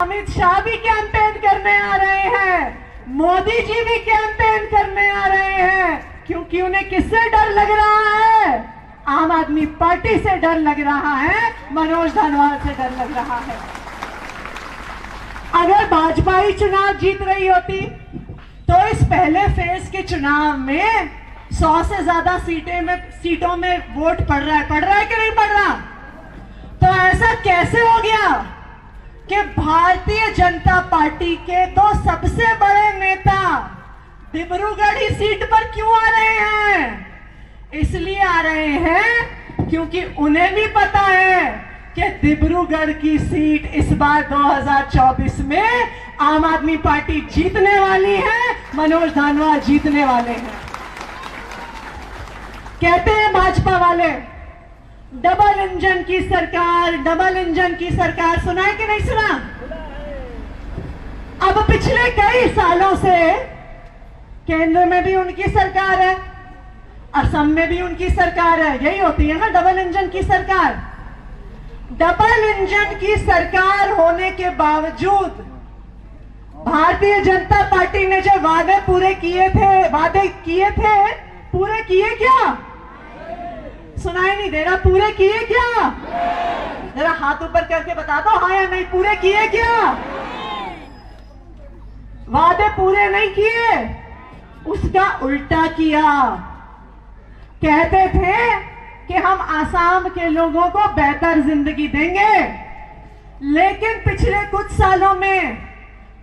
अमित शाह भी कैंपेन करने आ रहे हैं, मोदी जी भी कैंपेन करने आ रहे हैं, क्योंकि उन्हें किससे डर लग रहा है? आम आदमी पार्टी से डर लग रहा है, मनोज धानवाल से डर लग रहा है। अगर भाजपा ही चुनाव जीत रही होती तो इस पहले फेज के चुनाव में 100 से ज्यादा सीटों में वोट पड़ रहा है कि नहीं पड़ रहा? तो ऐसा कैसे हो गया कि भारतीय जनता पार्टी के तो सबसे बड़े नेता डिब्रूगढ़ ही सीट पर क्यों आ रहे हैं? इसलिए आ रहे हैं क्योंकि उन्हें भी पता है कि डिब्रूगढ़ की सीट इस बार 2024 में आम आदमी पार्टी जीतने वाली है, मनोज धानवाल जीतने वाले हैं। कहते हैं भाजपा वाले डबल इंजन की सरकार, डबल इंजन की सरकार, सुना है कि नहीं सुना? अब पिछले कई सालों से केंद्र में भी उनकी सरकार है, असम में भी उनकी सरकार है, यही होती है ना डबल इंजन की सरकार। डबल इंजन की सरकार होने के बावजूद भारतीय जनता पार्टी ने जो वादे पूरे किए थे, पूरे किए क्या? सुनाई नहीं दे रहा, पूरे किए क्या? जरा हाथ ऊपर करके बता दो हाँ या नहीं, पूरे किए क्या? वादे पूरे नहीं किए, उसका उल्टा किया। कहते थे कि हम आसाम के लोगों को बेहतर जिंदगी देंगे, लेकिन पिछले कुछ सालों में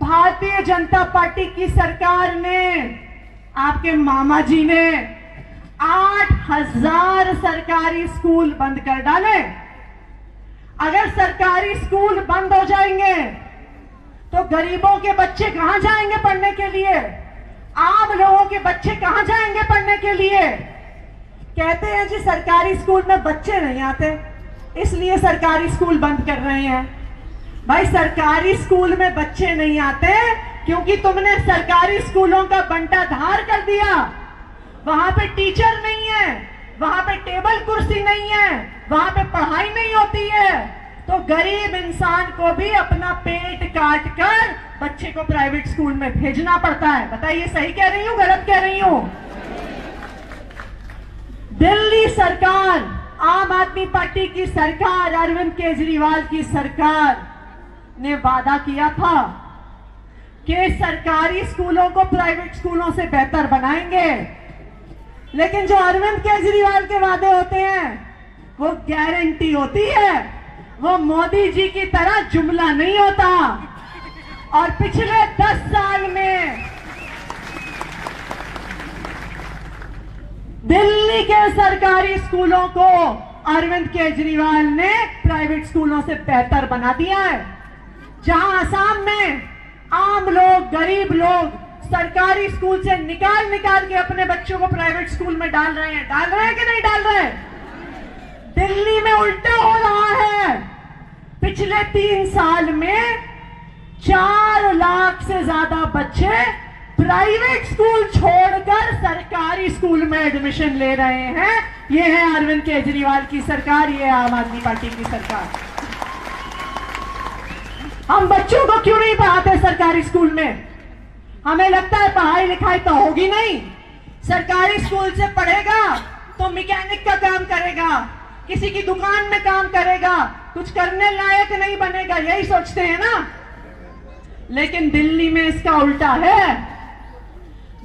भारतीय जनता पार्टी की सरकार ने, आपके मामा जी ने 8,000 सरकारी स्कूल बंद कर डाले। अगर सरकारी स्कूल बंद हो जाएंगे तो गरीबों के बच्चे कहां जाएंगे पढ़ने के लिए? आम लोगों के बच्चे कहां जाएंगे पढ़ने के लिए? कहते हैं जी सरकारी स्कूल में बच्चे नहीं आते, इसलिए सरकारी स्कूल बंद कर रहे हैं। भाई सरकारी स्कूल में बच्चे नहीं आते क्योंकि तुमने सरकारी स्कूलों का बंटाधार कर दिया। वहां पे टीचर नहीं है, वहां पे टेबल कुर्सी नहीं है, वहां पे पढ़ाई नहीं होती है, तो गरीब इंसान को भी अपना पेट काट कर बच्चे को प्राइवेट स्कूल में भेजना पड़ता है। बताइए सही कह रही हूं गलत कह रही हूं? दिल्ली सरकार, आम आदमी पार्टी की सरकार, अरविंद केजरीवाल की सरकार ने वादा किया था कि सरकारी स्कूलों को प्राइवेट स्कूलों से बेहतर बनाएंगे, लेकिन जो अरविंद केजरीवाल के वादे होते हैं वो गारंटी होती है, वो मोदी जी की तरह जुमला नहीं होता। और पिछले 10 साल में दिल्ली के सरकारी स्कूलों को अरविंद केजरीवाल ने प्राइवेट स्कूलों से बेहतर बना दिया है। जहां असम में आम लोग, गरीब लोग सरकारी स्कूल से निकाल के अपने बच्चों को प्राइवेट स्कूल में डाल रहे हैं कि नहीं डाल रहे? दिल्ली में उल्टा हो रहा है। पिछले 3 साल में 4 लाख से ज्यादा बच्चे प्राइवेट स्कूल छोड़कर सरकारी स्कूल में एडमिशन ले रहे हैं। ये है अरविंद केजरीवाल की सरकार, ये है आम आदमी पार्टी की सरकार। हम बच्चों को क्यों नहीं पढ़ाते सरकारी स्कूल में? हमें लगता है पढ़ाई लिखाई तो होगी नहीं, सरकारी स्कूल से पढ़ेगा तो मैकेनिक का काम करेगा, किसी की दुकान में काम करेगा, कुछ करने लायक नहीं बनेगा, यही सोचते हैं ना। लेकिन दिल्ली में इसका उल्टा है।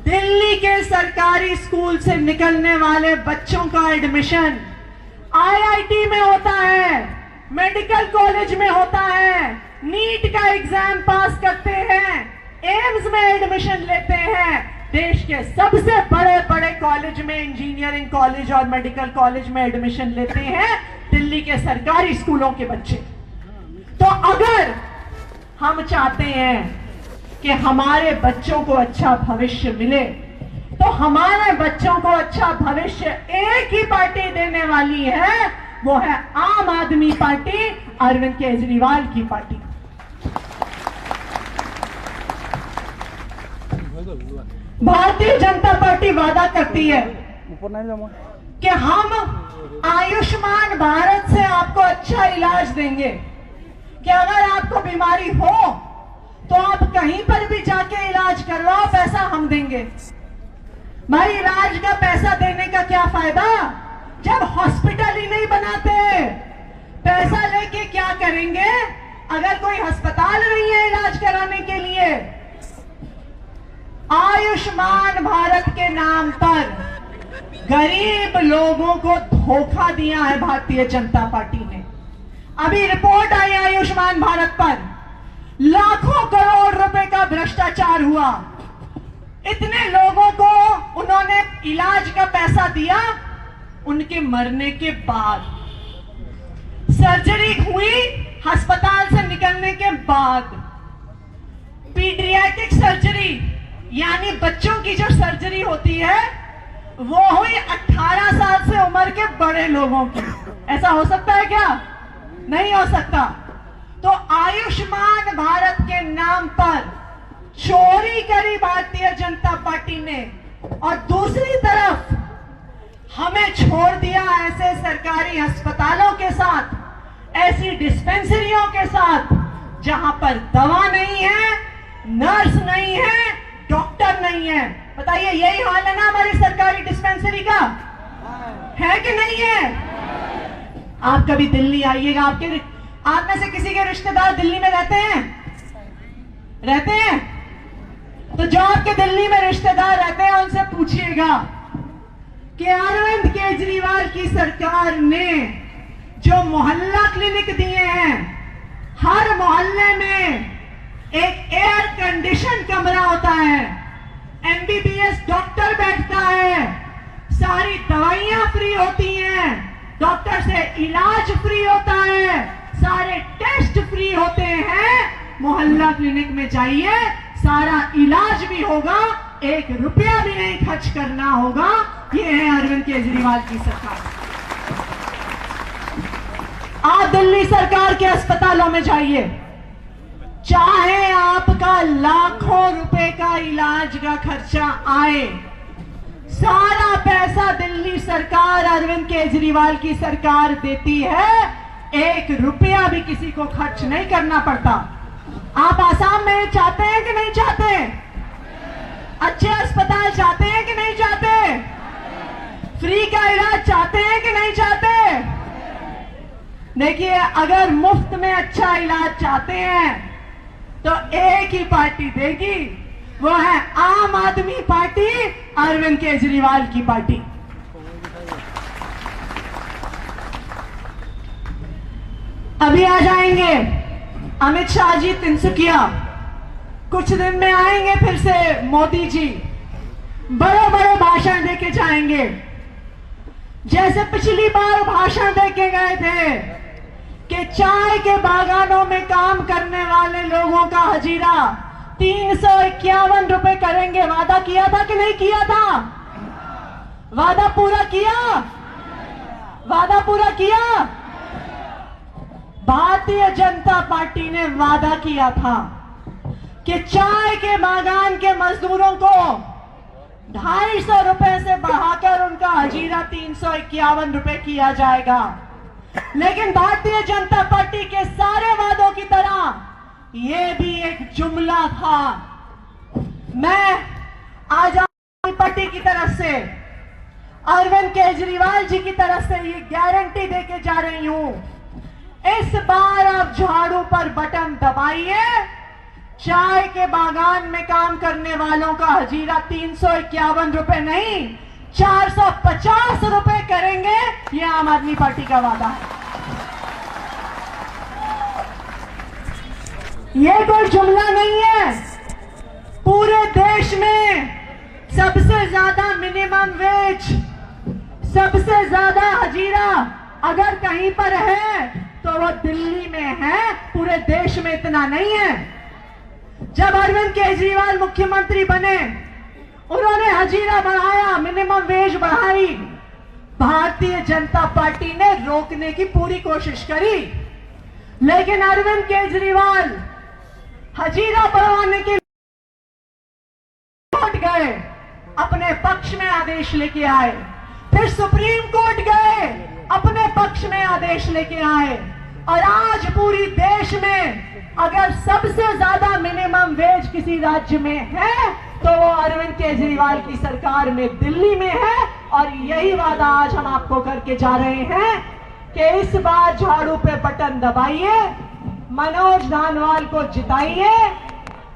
दिल्ली के सरकारी स्कूल से निकलने वाले बच्चों का एडमिशन आईआईटी में होता है, मेडिकल कॉलेज में होता है, नीट का एग्जाम पास करते हैं, एम्स में एडमिशन लेते हैं, देश के सबसे बड़े बड़े कॉलेज में, इंजीनियरिंग कॉलेज और मेडिकल कॉलेज में एडमिशन लेते हैं दिल्ली के सरकारी स्कूलों के बच्चे। तो अगर हम चाहते हैं कि हमारे बच्चों को अच्छा भविष्य मिले, तो हमारे बच्चों को अच्छा भविष्य एक ही पार्टी देने वाली है, वो है आम आदमी पार्टी, अरविंद केजरीवाल की पार्टी। भारतीय जनता पार्टी वादा करती है कि हम आयुष्मान भारत से आपको अच्छा इलाज देंगे। कि अगर आपको बीमारी हो तो आप कहीं पर भी जाके इलाज करवाओ, पैसा हम देंगे। भाई इलाज का पैसा देने का क्या फायदा जब हॉस्पिटल ही नहीं बनाते? पैसा लेके क्या करेंगे अगर कोई अस्पताल नहीं है इलाज कराने के लिए? आयुष्मान भारत के नाम पर गरीब लोगों को धोखा दिया है भारतीय जनता पार्टी ने। अभी रिपोर्ट आई आयुष्मान भारत पर, लाखों करोड़ रुपए का भ्रष्टाचार हुआ। इतने लोगों को उन्होंने इलाज का पैसा दिया, उनके मरने के बाद सर्जरी हुई, अस्पताल से निकलने के बाद पीडियाट्रिक सर्जरी यानी बच्चों की जो सर्जरी होती है वो हुई 18 साल से उम्र के बड़े लोगों की। ऐसा हो सकता है क्या? नहीं हो सकता। तो आयुष्मान भारत के नाम पर चोरी करी भारतीय जनता पार्टी ने, और दूसरी तरफ हमें छोड़ दिया ऐसे सरकारी अस्पतालों के साथ, ऐसी डिस्पेंसरियों के साथ जहां पर दवा नहीं है, नर्स नहीं है, डॉक्टर नहीं है। बताइए यही हाल है ना हमारी सरकारी डिस्पेंसरी का? है कि नहीं है? आप कभी दिल्ली आइएगा, आप में से किसी के रिश्तेदार दिल्ली में रहते हैं? रहते हैं? तो जो आपके दिल्ली में रिश्तेदार रहते हैं उनसे पूछिएगा कि अरविंद केजरीवाल की सरकार ने जो मोहल्ला क्लिनिक दिए हैं, हर मोहल्ले में एक एयर कंडीशन कमरा होता है, एमबीबीएस डॉक्टर बैठता है, सारी दवाइयां फ्री होती हैं, डॉक्टर से इलाज फ्री होता है, सारे टेस्ट फ्री होते हैं। मोहल्ला क्लिनिक में जाइए, सारा इलाज भी होगा, 1 रुपया भी नहीं खर्च करना होगा। ये है अरविंद केजरीवाल की सरकार। आप दिल्ली सरकार के अस्पतालों में जाइए, चाहे आपका लाखों रुपए का इलाज का खर्चा आए, सारा पैसा दिल्ली सरकार, अरविंद केजरीवाल की सरकार देती है। 1 रुपया भी किसी को खर्च नहीं करना पड़ता। आप आसाम में चाहते हैं कि नहीं चाहते? अच्छे अस्पताल चाहते हैं कि नहीं चाहते? फ्री का इलाज चाहते हैं कि नहीं चाहते? देखिए, अगर मुफ्त में अच्छा इलाज चाहते हैं तो एक ही पार्टी देगी, वो है आम आदमी पार्टी, अरविंद केजरीवाल की पार्टी। अभी आ जाएंगे अमित शाह जी तिनसुकिया, कुछ दिन में आएंगे फिर से मोदी जी, बड़े बड़े भाषण देके जाएंगे। जैसे पिछली बार भाषण देके गए थे कि चाय के बागानों में काम करने वाले लोगों का हजीरा 351 रुपए करेंगे। वादा किया था कि नहीं किया था? वादा पूरा किया? वादा पूरा किया? भारतीय जनता पार्टी ने वादा किया था कि चाय के बागान के मजदूरों को 250 रुपए से बढ़ाकर उनका हजीरा 351 रुपए किया जाएगा। लेकिन भारतीय जनता पार्टी के सारे वादों की तरह ये भी एक जुमला था। मैं आज आम पार्टी की तरफ से, अरविंद केजरीवाल जी की तरफ से ये गारंटी देके जा रही हूं, इस बार आप झाड़ू पर बटन दबाइए, चाय के बागान में काम करने वालों का हजीरा 351 रुपए नहीं 450 रुपए करेंगे। ये आम आदमी पार्टी का वादा है। ये कोई जुमला नहीं है। पूरे देश में सबसे ज्यादा मिनिमम वेज, सबसे ज्यादा हजीरा अगर कहीं पर है तो वो दिल्ली में है, पूरे देश में इतना नहीं है। जब अरविंद केजरीवाल मुख्यमंत्री बने, उन्होंने हजीरा बढ़ाया, मिनिमम वेज बढ़ाई। भारतीय जनता पार्टी ने रोकने की पूरी कोशिश करी, लेकिन अरविंद केजरीवाल हजीरा बढ़ाने के कोर्ट गए, अपने पक्ष में आदेश लेके आए, फिर सुप्रीम कोर्ट गए, अपने पक्ष में आदेश लेके आए। और आज पूरी देश में अगर सबसे ज्यादा मिनिमम वेज किसी राज्य में है तो वो अरविंद केजरीवाल की सरकार में दिल्ली में है। और यही वादा आज हम आपको करके जा रहे हैं कि इस बार झाड़ू पे बटन दबाइए, मनोज धानवाल को जिताइए,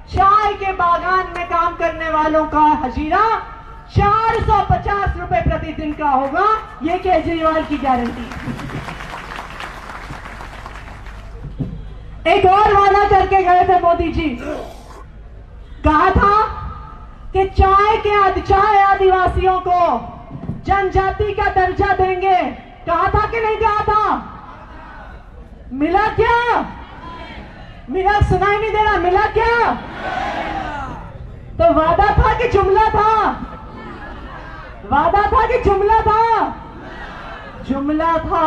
चाय के बागान में काम करने वालों का हजीरा 450 रुपए प्रतिदिन का होगा, ये केजरीवाल की गारंटी। एक और वादा करके गए थे मोदी जी, कहा था कि चाय आदिवासियों को जनजाति का दर्जा देंगे। कहा था कि नहीं कहा था? मिला क्या? मिला? सुनाई नहीं दे रहा, मिला क्या? तो वादा था कि जुमला था? वादा था कि जुमला था? जुमला था।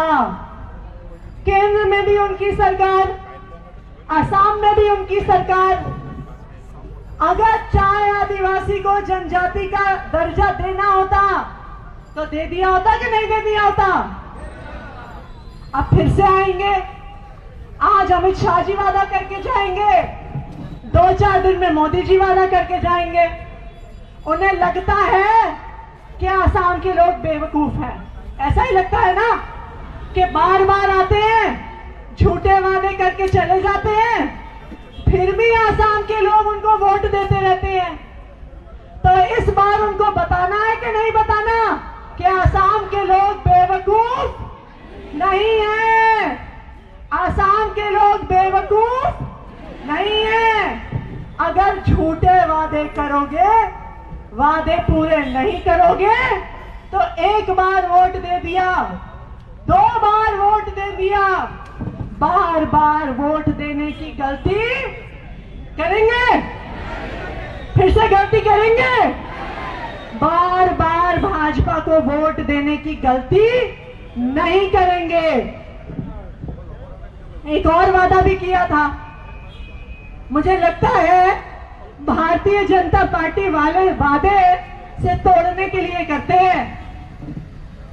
केंद्र में भी उनकी सरकार, असम में भी उनकी सरकार। अगर चाय आदिवासी को जनजाति का दर्जा देना होता तो दे दिया होता कि नहीं दे दिया होता? अब फिर से आएंगे, आज अमित शाह जी वादा करके जाएंगे, 2-4 दिन में मोदी जी वादा करके जाएंगे। उन्हें लगता है कि आसाम के लोग बेवकूफ हैं, ऐसा ही लगता है ना कि बार बार आते हैं, झूठे वादे करके चले जाते हैं, फिर भी आसाम के लोग उनको वोट देते रहते हैं। तो इस बार उनको बताना है कि नहीं बताना कि आसाम के लोग बेवकूफ नहीं है, आसाम के लोग बेवकूफ नहीं है। अगर झूठे वादे करोगे, वादे पूरे नहीं करोगे तो एक बार वोट दे दिया, 2 बार वोट दे दिया, बार बार वोट देने की गलती करेंगे, फिर से गलती करेंगे, बार बार भाजपा को वोट देने की गलती नहीं करेंगे। एक और वादा भी किया था, मुझे लगता है भारतीय जनता पार्टी वाले वादे से तोड़ने के लिए करते हैं।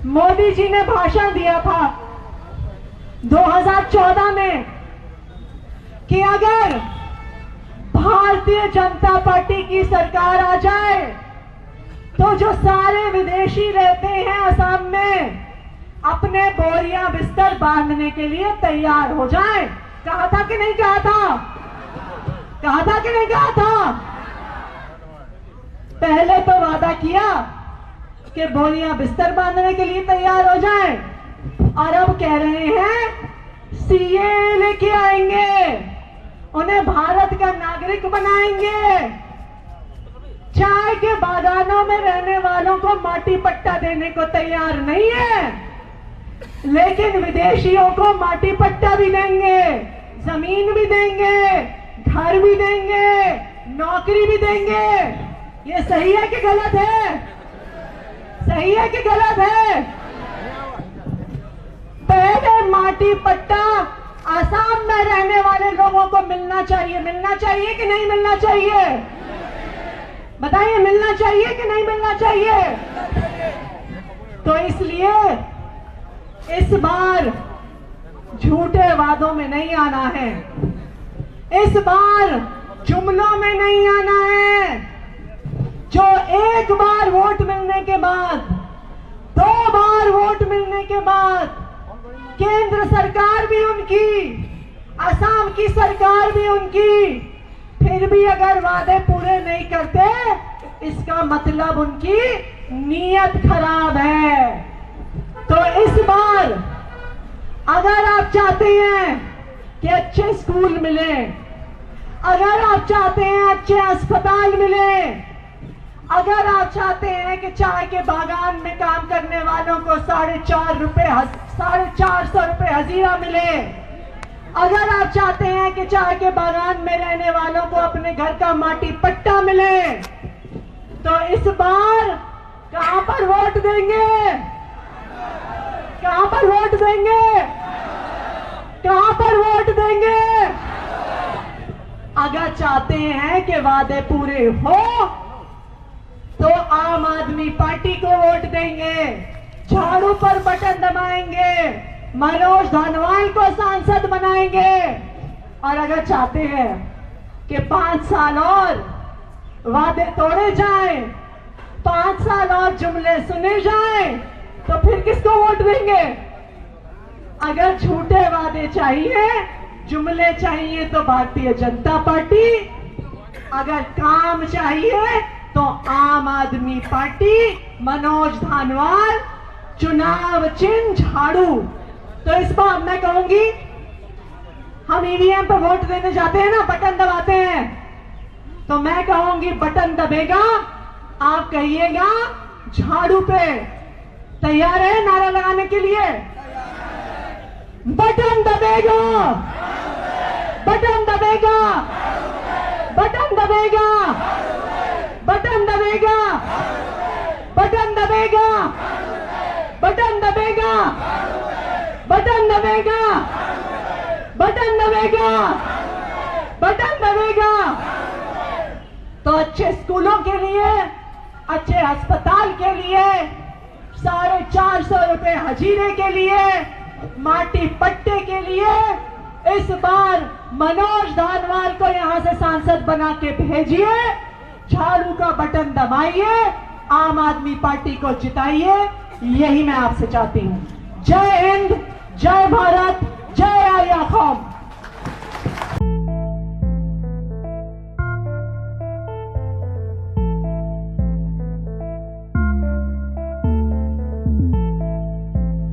मोदी जी ने भाषण दिया था 2014 में कि अगर भारतीय जनता पार्टी की सरकार आ जाए तो जो सारे विदेशी रहते हैं असम में अपने बोरियां बिस्तर बांधने के लिए तैयार हो जाएं। कहा था कि नहीं कहा था? कहा था कि नहीं कहा था? पहले तो वादा किया कि बोरियां बिस्तर बांधने के लिए तैयार हो जाएं, और अब कह रहे हैं सीए लेके आएंगे, उन्हें भारत का नागरिक बनाएंगे, चाय के बागानों में रहने वालों को माटी पट्टा देने को तैयार नहीं है, लेकिन विदेशियों को माटी पट्टा भी देंगे, जमीन भी देंगे, घर भी देंगे, नौकरी भी देंगे। ये सही है कि गलत है? सही है कि गलत है? पहले माटी पट्टा आसाम में रहने वाले लोगों को मिलना चाहिए। मिलना चाहिए कि नहीं मिलना चाहिए? बताइए, मिलना चाहिए कि नहीं मिलना चाहिए? तो इसलिए इस बार झूठे वादों में नहीं आना है, इस बार जुमलों में नहीं आना है। जो एक बार वोट मिलने के बाद, 2 बार वोट मिलने के बाद केंद्र सरकार भी उनकी, असम की सरकार भी उनकी, फिर भी अगर वादे पूरे नहीं करते, इसका मतलब उनकी नीयत खराब है। तो इस बार अगर आप चाहते हैं कि अच्छे स्कूल मिले, अगर आप चाहते हैं अच्छे अस्पताल मिले, अगर आप चाहते हैं कि चाय के बागान में काम करने वालों को 450 रुपए हजीरा मिले, अगर आप चाहते हैं कि चाय के बागान में रहने वालों को अपने घर का माटी पट्टा मिले, तो इस बार कहां पर वोट देंगे? कहां पर वोट देंगे? कहां पर वोट देंगे? अगर चाहते हैं कि वादे पूरे हो तो आम आदमी पार्टी को वोट देंगे, झाड़ू पर बटन दबाएंगे, मनोज धानवाल को सांसद बनाएंगे। और अगर चाहते हैं कि 5 साल और वादे तोड़े जाएं, 5 साल और जुमले सुने जाएं, तो फिर किसको वोट देंगे? अगर झूठे वादे चाहिए, जुमले चाहिए तो भारतीय जनता पार्टी, अगर काम चाहिए तो आम आदमी पार्टी, मनोज धानवाल, चुनाव चिन्ह झाड़ू। तो इस बार मैं कहूंगी, हम ईवीएम पे वोट देने जाते हैं ना, बटन दबाते हैं, तो मैं कहूंगी बटन दबेगा, आप कहिएगा झाड़ू पे। तैयार है नारा लगाने के लिए? बटन दबेगा, बटन दबेगा, बटन दबेगा, बटन दबेगा, बटन दबेगा, बटन दबेगा, बटन दबेगा, बटन दबेगा, बटन दबेगा। तो अच्छे स्कूलों के लिए, अच्छे अस्पताल के लिए, 450 रुपए हजीरे के लिए, माटी पट्टे के लिए इस बार मनोज धानवाल को यहां से सांसद बना के भेजिए, झाड़ू का बटन दबाइए, आम आदमी पार्टी को जिताइए। यही मैं आपसे चाहती हूं। जय हिंद, जय भारत, जय आर्या कौम।